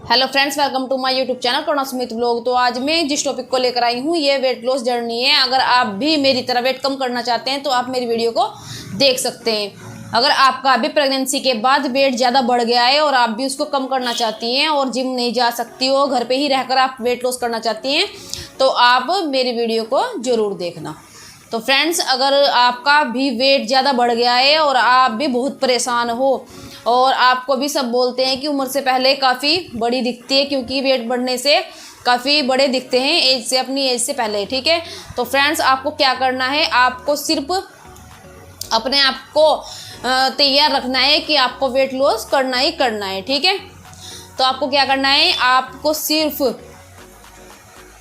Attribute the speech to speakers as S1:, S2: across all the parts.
S1: Hello friends, welcome to my YouTube channel Karuna Sumit blog. तो आज मैं जिस टॉपिक को लेकर आई हूँ ये वेट लॉस जर्नी है। अगर आप भी मेरी तरह वेट कम करना चाहते हैं तो आप मेरी वीडियो को देख सकते हैं। अगर आपका भी प्रेगनेंसी के बाद वेट ज़्यादा बढ़ गया है और आप भी उसको कम करना चाहती हैं और जिम नहीं जा सकती हो, घर पर ही रहकर आप वेट लॉस करना चाहती हैं, तो आप मेरी वीडियो को ज़रूर देखना। तो फ्रेंड्स, अगर आपका भी वेट ज़्यादा बढ़ गया है और आप भी बहुत परेशान हो और आपको भी सब बोलते हैं कि उम्र से पहले काफ़ी बड़ी दिखती है, क्योंकि वेट बढ़ने से काफ़ी बड़े दिखते हैं एज से, अपनी एज से पहले, ठीक है। तो फ्रेंड्स, आपको क्या करना है, आपको सिर्फ अपने आप को तैयार रखना है कि आपको वेट लॉस करना ही करना है, ठीक है। तो आपको क्या करना है, आपको सिर्फ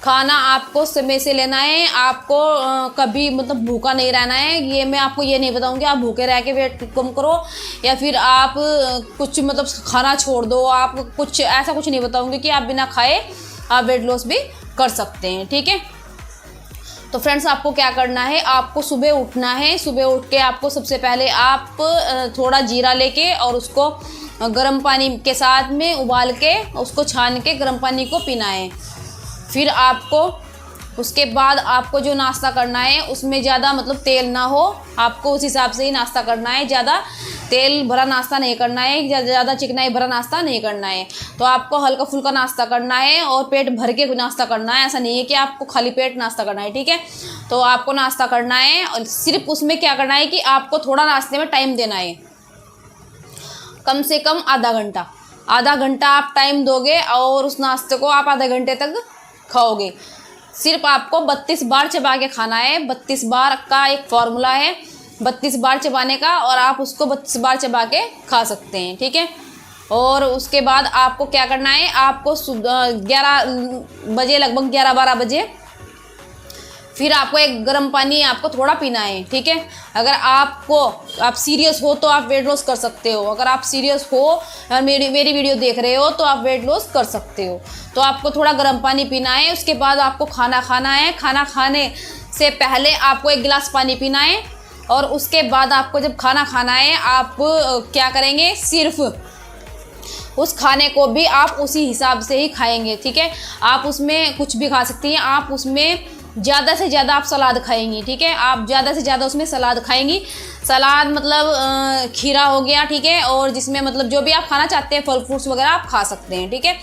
S1: खाना आपको समय से लेना है। आपको कभी मतलब भूखा नहीं रहना है। ये मैं आपको ये नहीं बताऊंगी आप भूखे रह के वेट कम करो या फिर आप कुछ मतलब खाना छोड़ दो। आप कुछ ऐसा कुछ नहीं बताऊंगी कि आप बिना खाए आप वेट लॉस भी कर सकते हैं, ठीक है। तो फ्रेंड्स, आपको क्या करना है, आपको सुबह उठना है। सुबह उठ के आपको सबसे पहले आप थोड़ा जीरा लेके और उसको गर्म पानी के साथ में उबाल के उसको छान के गर्म पानी को पीना है। फिर आपको उसके बाद आपको जो नाश्ता करना है उसमें ज़्यादा मतलब तेल ना हो, आपको उस हिसाब से ही नाश्ता करना है। ज़्यादा तेल भरा नाश्ता नहीं करना है, ज़्यादा चिकनाई भरा नाश्ता नहीं करना है। तो आपको हल्का फुल्का नाश्ता करना है और पेट भर के नाश्ता करना है। ऐसा नहीं है कि आपको खाली पेट नाश्ता करना है, ठीक है। तो आपको नाश्ता करना है और सिर्फ उसमें क्या करना है कि आपको थोड़ा नाश्ते में टाइम देना है, कम से कम आधा घंटा आप टाइम दोगे और उस नाश्ते को आप आधे घंटे तक खाओगे। सिर्फ आपको 32 बार चबा के खाना है। 32 बार का एक फॉर्मूला है, 32 बार चबाने का, और आप उसको 32 बार चबा के खा सकते हैं, ठीक है। और उसके बाद आपको क्या करना है, आपको 11 बजे, लगभग 11-12 बजे फिर आपको एक गर्म पानी आपको थोड़ा पीना है, ठीक है। अगर आप सीरियस हो तो आप वेट लॉस कर सकते हो। अगर आप सीरियस हो और मेरी वीडियो देख रहे हो तो आप वेट लॉस कर सकते हो। तो आपको थोड़ा गर्म पानी पीना है। उसके बाद आपको खाना खाना है। खाना खाने से पहले आपको 1 गिलास पानी पीना है। और उसके बाद आपको जब खाना खाना है आप क्या करेंगे, सिर्फ उस खाने को भी आप उसी हिसाब से ही खाएंगे, ठीक है। आप उसमें कुछ भी खा सकती हैं। आप उसमें ज़्यादा से ज़्यादा आप सलाद खाएंगी, ठीक है। आप ज़्यादा से ज़्यादा उसमें सलाद खाएंगी। सलाद मतलब खीरा हो गया, ठीक है, और जिसमें मतलब जो भी आप खाना चाहते हैं, फल फ्रूट्स वगैरह आप खा सकते हैं, ठीक है।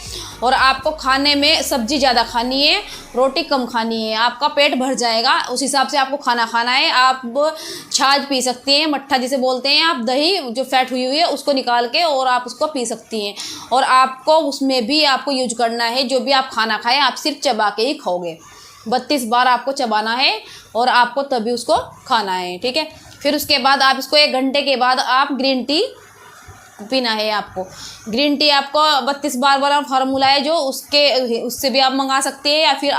S1: और आपको खाने में सब्जी ज़्यादा खानी है, रोटी कम खानी है, आपका पेट भर जाएगा। उस हिसाब से आपको खाना खाना है। आप छाछ पी सकती हैं, मट्ठा जिसे बोलते हैं आप, दही जो फैट हुई है उसको निकाल के और आप उसको पी सकती हैं। और आपको उसमें भी आपको यूज करना है, जो भी आप खाना खाएँ आप सिर्फ चबा के ही खाओगे। 32 बार आपको चबाना है और आपको तभी उसको खाना है, ठीक है। फिर उसके बाद आप इसको 1 घंटे के बाद आप ग्रीन टी पीना है। आपको ग्रीन टी आपको 32 बार वाला फार्मूला है जो उससे भी आप मंगा सकते हैं, या फिर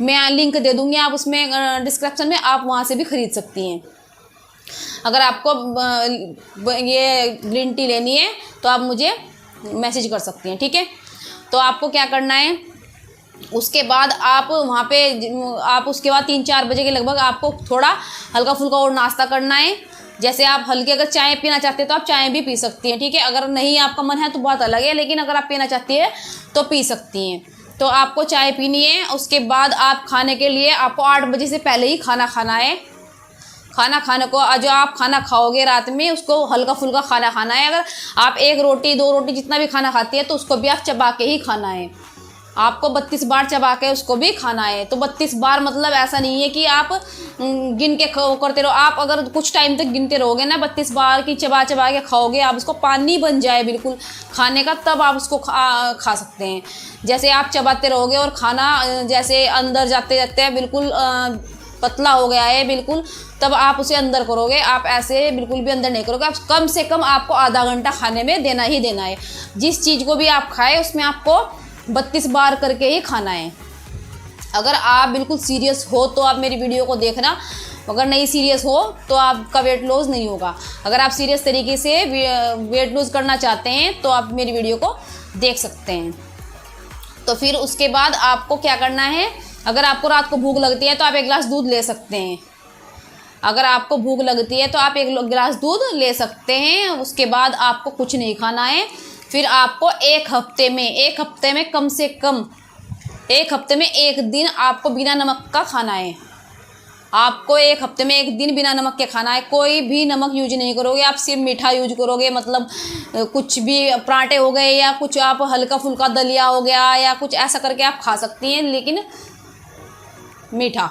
S1: मैं लिंक दे दूंगी, आप उसमें डिस्क्रिप्शन में आप वहाँ से भी खरीद सकती हैं। अगर आपको ये ग्रीन टी लेनी है तो आप मुझे मैसेज कर सकती हैं, ठीक है। तो आपको क्या करना है, उसके बाद आप वहाँ पे आप उसके बाद 3-4 बजे के लगभग आपको थोड़ा हल्का फुल्का और नाश्ता करना है। जैसे आप हल्के अगर चाय पीना चाहते हैं तो आप चाय भी पी सकती हैं, ठीक है। अगर नहीं आपका मन है तो बात अलग है, लेकिन अगर आप पीना चाहती हैं तो पी सकती हैं। तो आपको चाय पीनी है। उसके बाद आप खाने के लिए आपको 8 बजे से पहले ही खाना खाना है। खाना खाने को जो आप खाना खाओगे रात में उसको हल्का फुल्का खाना खाना है। अगर आप 1 रोटी 2 रोटी जितना भी खाना खाती है तो उसको भी आप चबा के ही खाना है। आपको 32 बार चबा के उसको भी खाना है। तो 32 बार मतलब ऐसा नहीं है कि आप गिन के करते रहो। आप अगर कुछ टाइम तक गिनते रहोगे ना, 32 बार की चबा के खाओगे, आप उसको पानी बन जाए बिल्कुल खाने का, तब आप उसको खा सकते हैं। जैसे आप चबाते रहोगे और खाना जैसे अंदर जाते जाते बिल्कुल पतला हो गया है बिल्कुल, तब आप उसे अंदर करोगे। आप ऐसे बिल्कुल भी अंदर नहीं करोगे। आप कम से कम आपको आधा घंटा खाने में देना ही देना है। जिस चीज़ को भी आप खाए उसमें आपको 32 बार करके ही खाना है। अगर आप बिल्कुल सीरियस हो तो आप मेरी वीडियो को देखना, अगर नहीं सीरियस हो तो आपका वेट लॉस नहीं होगा। अगर आप सीरियस तरीके से वेट लॉस करना चाहते हैं तो आप मेरी वीडियो को देख सकते हैं। तो फिर उसके बाद आपको क्या करना है, अगर आपको रात को भूख लगती है तो आप 1 गिलास दूध ले सकते हैं। अगर आपको भूख लगती है तो आप 1 गिलास दूध ले सकते हैं। उसके बाद आपको कुछ नहीं खाना है। फिर आपको एक हफ्ते में कम से कम एक हफ्ते में एक दिन आपको बिना नमक का खाना है। आपको एक हफ्ते में एक दिन बिना नमक के खाना है। कोई भी नमक यूज नहीं करोगे आप, सिर्फ मीठा यूज करोगे। मतलब कुछ भी पराठे हो गए या कुछ आप हल्का फुल्का दलिया हो गया या कुछ ऐसा करके आप खा सकती हैं, लेकिन मीठा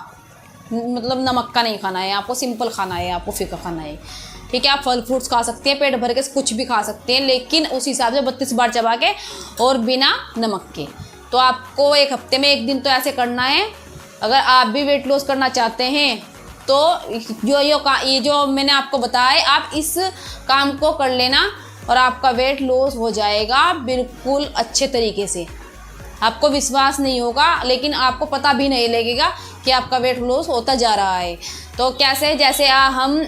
S1: मतलब नमक का नहीं खाना है आपको। सिंपल खाना है आपको, फीका खाना है। ठीक है, आप फल फ्रूट्स खा सकते हैं, पेट भर के कुछ भी खा सकते हैं, लेकिन उस हिसाब से 32 बार चबा के और बिना नमक के। तो आपको एक हफ्ते में एक दिन तो ऐसे करना है। अगर आप भी वेट लॉस करना चाहते हैं तो ये जो मैंने आपको बताया है, आप इस काम को कर लेना और आपका वेट लॉस हो जाएगा बिल्कुल अच्छे तरीके से। आपको विश्वास नहीं होगा, लेकिन आपको पता भी नहीं लगेगा कि आपका वेट लॉस होता जा रहा है। तो कैसे, जैसे हम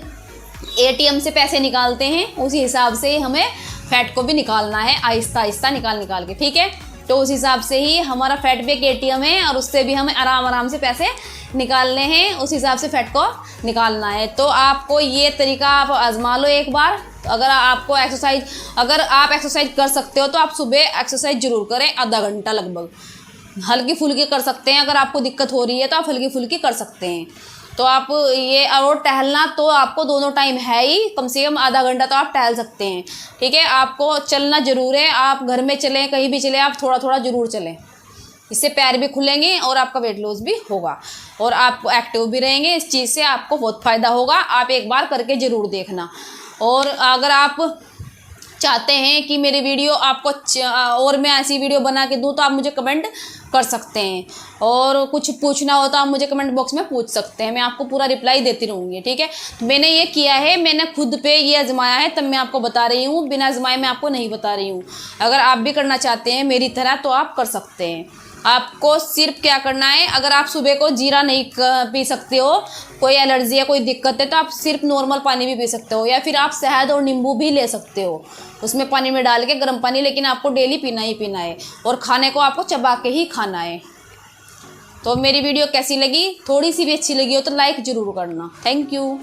S1: ATM से पैसे निकालते हैं, उसी हिसाब से हमें फैट को भी निकालना है, आहिस्ता आहिस्ता निकाल के। ठीक है, तो उस हिसाब से ही हमारा फैट भी एक ATM है और उससे भी हमें आराम से पैसे निकालने हैं। उस हिसाब से फैट को निकालना है। तो आपको ये तरीका आप आजमा लो एक बार। अगर आप एक्सरसाइज कर सकते हो तो आप सुबह एक्सरसाइज जरूर करें, आधा घंटा लगभग। हल्की फुल्की कर सकते हैं, अगर आपको दिक्कत हो रही है तो आप हल्की फुल्की कर सकते हैं। तो आप ये, और टहलना तो आपको दोनों टाइम है ही, कम से कम आधा घंटा तो आप टहल सकते हैं। ठीक है, आपको चलना ज़रूर है। आप घर में चलें, कहीं भी चलें, आप थोड़ा थोड़ा ज़रूर चलें। इससे पैर भी खुलेंगे और आपका वेट लॉस भी होगा और आप एक्टिव भी रहेंगे। इस चीज़ से आपको बहुत फ़ायदा होगा। आप एक बार करके ज़रूर देखना। और अगर आप चाहते हैं कि मेरी वीडियो आपको और मैं ऐसी वीडियो बना के दूं तो आप मुझे कमेंट कर सकते हैं, और कुछ पूछना हो तो आप मुझे कमेंट बॉक्स में पूछ सकते हैं, मैं आपको पूरा रिप्लाई देती रहूँगी। ठीक है, मैंने ये किया है, मैंने खुद पे ये आजमाया है, तब मैं आपको बता रही हूँ। बिना आजमाए मैं आपको नहीं बता रही हूँ। अगर आप भी करना चाहते हैं मेरी तरह तो आप कर सकते हैं। आपको सिर्फ क्या करना है, अगर आप सुबह को जीरा नहीं पी सकते हो, कोई एलर्जी है, कोई दिक्कत है, तो आप सिर्फ नॉर्मल पानी भी पी सकते हो, या फिर आप शहद और नींबू भी ले सकते हो उसमें पानी में डाल के, गर्म पानी। लेकिन आपको डेली पीना ही पीना है और खाने को आपको चबा के ही खाना है। तो मेरी वीडियो कैसी लगी, थोड़ी सी भी अच्छी लगी हो तो लाइक ज़रूर करना। Thank you.